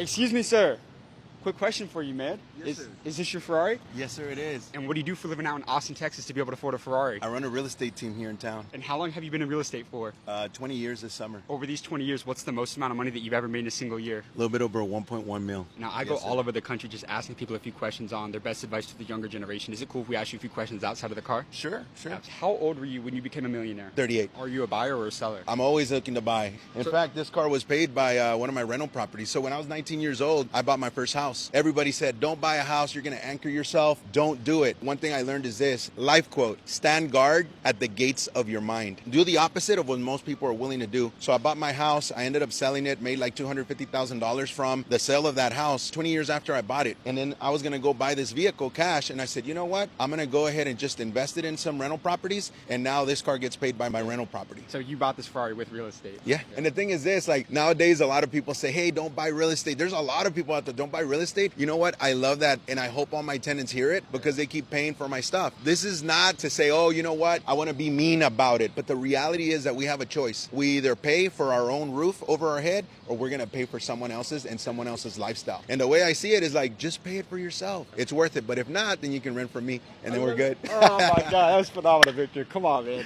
Excuse me, sir. Quick question for you, man. Yes, sir. Is this your Ferrari? Yes, sir, it is. And what do you do for a living out in Austin, Texas to be able to afford a Ferrari? I run a real estate team here in town. And how long have you been in real estate for? 20 years this summer. Over these 20 years, what's the most amount of money that you've ever made in a single year? A little bit over 1.1 mil. Now, I go all over the country just asking people a few questions on their best advice to the younger generation. Is it cool if we ask you a few questions outside of the car? Sure. How old were you when you became a millionaire? 38. Are you a buyer or a seller? I'm always looking to buy. In fact, this car was paid by one of my rental properties. So when I was 19 years old, I bought my first house. Everybody said, don't buy a house, you're going to anchor yourself. Don't do it. One thing I learned is this, life quote, stand guard at the gates of your mind. Do the opposite of what most people are willing to do. So I bought my house. I ended up selling it, made like $250,000 from the sale of that house 20 years after I bought it. And then I was going to go buy this vehicle cash. And I said, you know what? I'm going to go ahead and just invest it in some rental properties. And now this car gets paid by my rental property. So you bought this Ferrari with real estate? Yeah. And the thing is this, like nowadays, a lot of people say, hey, don't buy real estate. There's a lot of people out there, don't buy real estate. You know what? I love that. And I hope all my tenants hear it because they keep paying for my stuff. This is not to say, oh, you know what? I want to be mean about it. But the reality is that we have a choice. We either pay for our own roof over our head or we're going to pay for someone else's and someone else's lifestyle. And the way I see it is like, just pay it for yourself. It's worth it. But if not, then you can rent from me and then we're good. Oh my God, that was phenomenal, Victor. Come on, man.